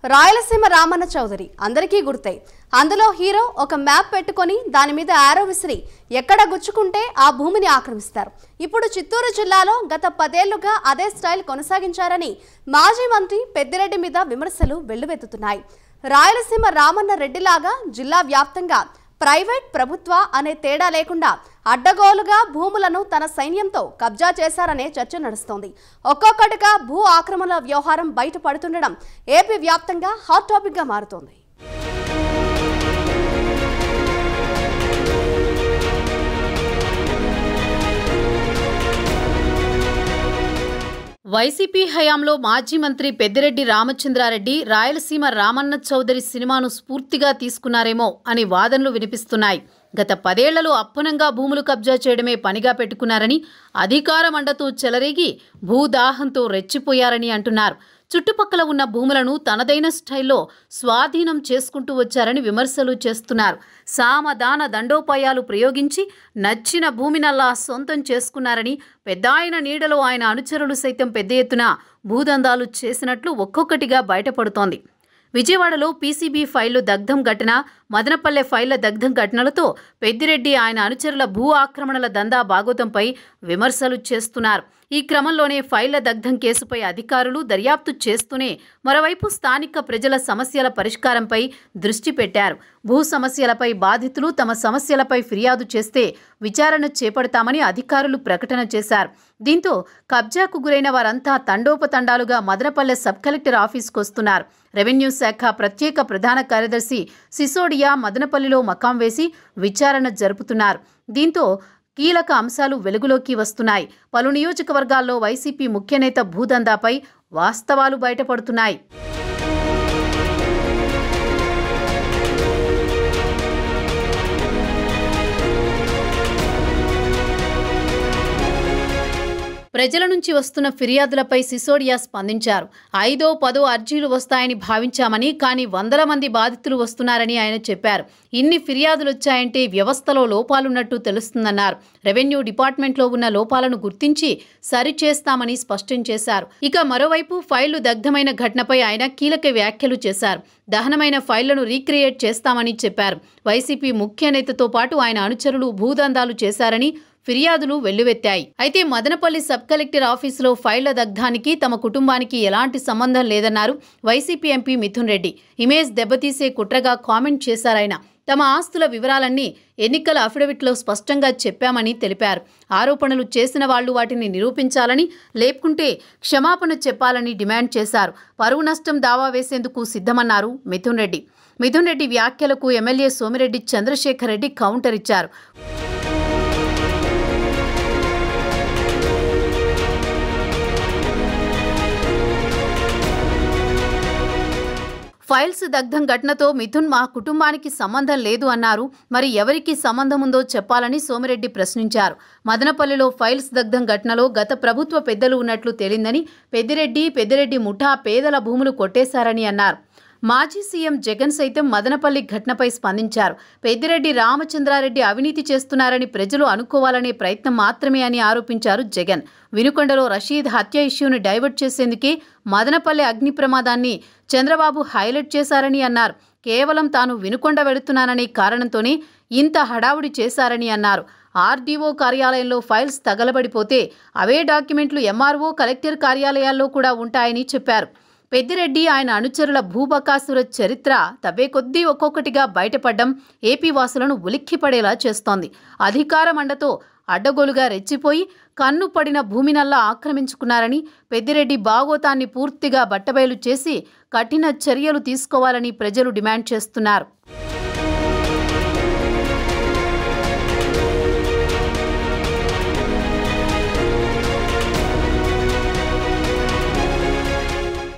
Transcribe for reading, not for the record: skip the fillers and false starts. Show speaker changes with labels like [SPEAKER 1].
[SPEAKER 1] రాయలసీమ రామన్న చౌదరి అందరికీ గుర్తే. అందులో హీరో ఒక మ్యాప్ పెట్టుకొని దాని మీద ఆరో విసిరి ఎక్కడ గుచ్చుకుంటే ఆ భూమిని ఆక్రమిస్తారు. ఇప్పుడు చిత్తూరు జిల్లాలో గత 10 ఏళ్లుగా అదే స్టైల్ కొనసాగించారని మాజీ మంత్రి పెద్దిరెడ్డి మీద విమర్శలు వెల్లువెత్తుతున్నాయి. రాయలసీమ రామన్న రెడ్డిలాగా జిల్లా వ్యాప్తంగా ప్రైవేట్ ప్రభుత్వ అనే తేడా లేకుండా అడ్డగోలుగా భూములను తన సైన్యంతో కబ్జా చేశారనే చర్చ నడుస్తోంది. ఒక్కొక్కటిగా భూ ఆక్రమణల వ్యవహారం బయటపడుతుండడం ఏపీ వ్యాప్తంగా హాట్ టాపిక్ గా మారుతోంది.
[SPEAKER 2] వైసీపీ హయాంలో మాజీ మంత్రి పెద్దిరెడ్డి రామచంద్రారెడ్డి రాయలసీమ రామన్న చౌదరి సినిమాను స్ఫూర్తిగా తీసుకున్నారేమో అని వాదనలు వినిపిస్తున్నాయి. గత 10 ఏళ్లలో అప్పనంగా భూములు కబ్జా చేయడమే పనిగా పెట్టుకున్నారని, అధికార మండతో చెలరేగి భూదాహంతో రెచ్చిపోయారని అంటున్నారు. చుట్టుపక్కల ఉన్న భూములను తనదైన స్టైల్లో స్వాధీనం చేసుకుంటూ వచ్చారని విమర్శలు చేస్తున్నారు. సామదాన దండోపాయాలు ప్రయోగించి నచ్చిన భూమినల్లా సొంతం చేసుకున్నారని, పెద్దాయన నీడలో ఆయన అనుచరులు సైతం పెద్ద ఎత్తున భూదందాలు చేసినట్లు ఒక్కొక్కటిగా బయటపడుతోంది. విజయవాడలో పీసీబీ ఫైళ్లు దగ్ధం ఘటన, మదనపల్లె ఫైళ్ల దగ్ధం ఘటనలతో పెద్దిరెడ్డి ఆయన అనుచరుల భూ ఆక్రమణల దందా బాగోతంపై విమర్శలు చేస్తున్నారు. ఈ క్రమంలోనే ఫైళ్ల దగ్ధం కేసుపై అధికారులు దర్యాప్తు చేస్తూనే మరోవైపు స్థానిక ప్రజల సమస్యల పరిష్కారంపై దృష్టి పెట్టారు. భూ సమస్యలపై బాధితులు తమ సమస్యలపై ఫిర్యాదు చేస్తే విచారణ చేపడతామని అధికారులు ప్రకటన చేశారు. దీంతో కబ్జాకు గురైన వారంతా తండోపతండాలుగా మదనపల్లె సబ్ కలెక్టర్ ఆఫీస్కు వస్తున్నారు. రెవెన్యూ శాఖ ప్రత్యేక ప్రధాన కార్యదర్శి సిసోడియా మదనపల్లిలో మకాం వేసి విచారణ జరుపుతున్నారు. దీంతో కీలక అంశాలు వెలుగులోకి వస్తున్నాయి. పలు నియోజకవర్గాల్లో వైసీపీ ముఖ్యనేత భూదందాపై వాస్తవాలు బయటపడుతున్నాయి. ప్రజల నుంచి వస్తున్న ఫిర్యాదులపై సిసోడియా స్పందించారు. 5ో 10ో అర్జీలు వస్తాయని భావించామని, కానీ 100ల మంది బాధితులు వస్తున్నారని ఆయన చెప్పారు. ఇన్ని ఫిర్యాదులు వచ్చాయంటే వ్యవస్థలో లోపాలున్నట్టు తెలుస్తుందన్నారు. రెవెన్యూ డిపార్ట్మెంట్లో ఉన్న లోపాలను గుర్తించి సరిచేస్తామని స్పష్టం చేశారు. ఇక మరోవైపు ఫైళ్లు దగ్ధమైన ఘటనపై ఆయన కీలక వ్యాఖ్యలు చేశారు. దహనమైన ఫైళ్లను రీక్రియేట్ చేస్తామని చెప్పారు. వైసీపీ ముఖ్య నేతతో పాటు ఆయన అనుచరులు భూదందాలు చేశారని ఫిర్యాదులు వెల్లువెత్తాయి. అయితే మదనపల్లి సబ్ కలెక్టర్ ఆఫీసులో ఫైళ్ల దగ్ధానికి తమ కుటుంబానికి ఎలాంటి సంబంధం లేదన్నారు YCP MP Mithun Reddy. Image దెబ్బతీసే కుట్రగా కామెంట్ చేశారాయన. తమ ఆస్తుల వివరాలన్నీ ఎన్నికల అఫిడవిట్లో స్పష్టంగా చెప్పామని తెలిపారు. ఆరోపణలు చేసిన వాళ్లు వాటిని నిరూపించాలని, లేకుంటే క్షమాపణ చెప్పాలని డిమాండ్ చేశారు. పరువు నష్టం దావా వేసేందుకు సిద్ధమన్నారు మిథున్ రెడ్డి. మిథున్ రెడ్డి వ్యాఖ్యలకు ఎమ్మెల్యే సోమిరెడ్డి చంద్రశేఖర్ రెడ్డి కౌంటర్ ఇచ్చారు. ఫైల్స్ దగ్ధం ఘటనతో మిథున్ మా కుటుంబానికి సంబంధం లేదు అన్నారు. మరి ఎవరికి సంబంధం ఉందో చెప్పాలని సోమిరెడ్డి ప్రశ్నించారు. మదనపల్లిలో ఫైల్స్ దగ్ధం ఘటనలో గత ప్రభుత్వ పెద్దలు ఉన్నట్లు తేలిందని, పెద్దిరెడ్డి ముఠా పేదల భూములు కొట్టేశారని అన్నారు. మాజీ సీఎం జగన్ సైతం మదనపల్లి ఘటనపై స్పందించారు. పెద్దిరెడ్డి రామచంద్రారెడ్డి అవినీతి చేస్తున్నారని ప్రజలు అనుకోవాలనే ప్రయత్నం మాత్రమే అని ఆరోపించారు జగన్. వినుకొండలో రషీద్ హత్య ఇష్యూను డైవర్ట్ చేసేందుకే మదనపల్లి అగ్ని ప్రమాదాన్ని చంద్రబాబు హైలైట్ చేశారని అన్నారు. కేవలం తాను వినుకొండ వెళుతున్నాననే కారణంతోనే ఇంత హడావుడి చేశారని అన్నారు. ఆర్డీఓ కార్యాలయంలో ఫైల్స్ తగలబడిపోతే అవే డాక్యుమెంట్లు ఎంఆర్ఓ, కలెక్టర్ కార్యాలయాల్లో కూడా ఉంటాయని చెప్పారు. పెద్దిరెడ్డి ఆయన అనుచరుల భూబకాసుర చరిత్ర తవ్వే కొద్దీ ఒక్కొక్కటిగా బయటపడ్డం ఏపీ వాసులను ఉలిక్కిపడేలా చేస్తోంది. అధికార మండతో అడ్డగోలుగా రెచ్చిపోయి కన్ను పడిన భూమినల్లా ఆక్రమించుకున్నారని, పెద్దిరెడ్డి బాగోతాన్ని పూర్తిగా బట్టబయలు చేసి కఠిన చర్యలు తీసుకోవాలని ప్రజలు డిమాండ్ చేస్తున్నారు.